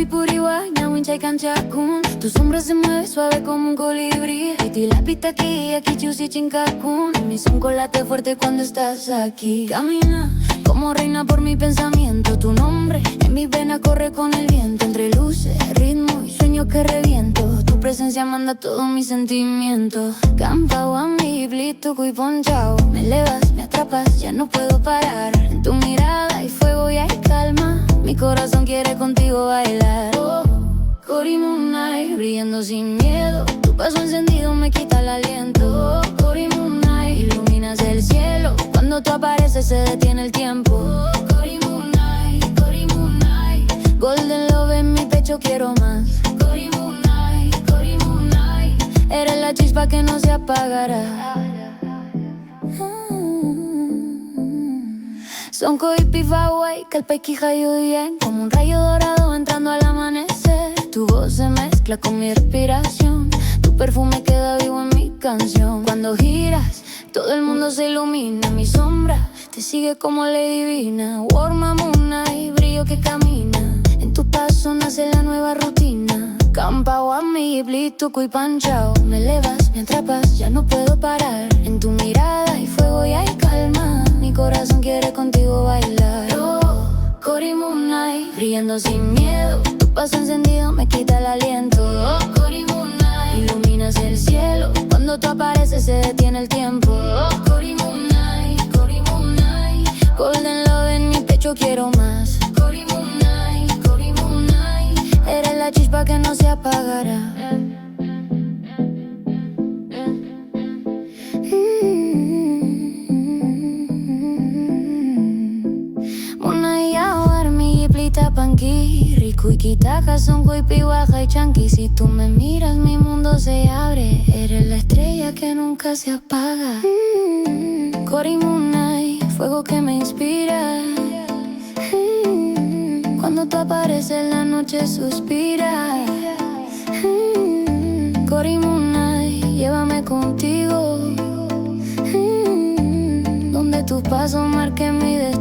pipuriwa, nyawincha y canchacún. Tu sombra se mueve suave como un colibrí. Y la pista aquí, aquí chusi chincacún. Mi chocolate fuerte cuando estás aquí. Camina como reina por mi pensamiento. Tu nombre en mis venas corre con el viento. Entre luces, ritmo y sueños que reviento. Tu presencia manda todo mi sentimiento. Campao a mi blito y ponchao. Me elevas, me atrapas, ya no puedo parar. En tu mirada hay fuego y hay calma. Mi corazón quiere contigo bailar. Oh, Corimunay, brillando sin miedo. Tu paso encendido me quita el aliento. Oh, Corimunay, iluminas el cielo. Cuando tú apareces se detiene el tiempo. Oh, Corimunay, Corimunay, golden love en mi pecho quiero más. Corimunay, Corimunay, eres la chispa que no se apagará. Son coipi faway, calpequi bien. Como un rayo dorado entrando al amanecer. Tu voz se mezcla con mi respiración. Tu perfume queda vivo en mi canción. Cuando giras, todo el mundo se ilumina. Mi sombra te sigue como ley divina. Warm Amuna y brillo que camina. En tu paso nace la nueva rutina. Campao a mi blito y panchao. Me elevas, me atrapas, ya no puedo parar. En tu mirada hay fuego y hay calma. Mi corazón quiere contigo bailar. Oh, Corimunay, brillando sin miedo. Tu paso encendido me quita el aliento. Oh, Corimunay, iluminas el cielo. Cuando tú apareces se detiene el tiempo. Oh, Corimunay, Corimunay, golden love en mi pecho quiero más. Corimunay, Corimunay, eres la chispa que no se apagará. Panqui, rico y quitaca, son coipihuaja y chanqui. Si tú me miras, mi mundo se abre. Eres la estrella que nunca se apaga. Corimunay, fuego que me inspira. Cuando tú apareces, la noche suspira. Corimunay, llévame contigo. Donde tus pasos marquen mi destino.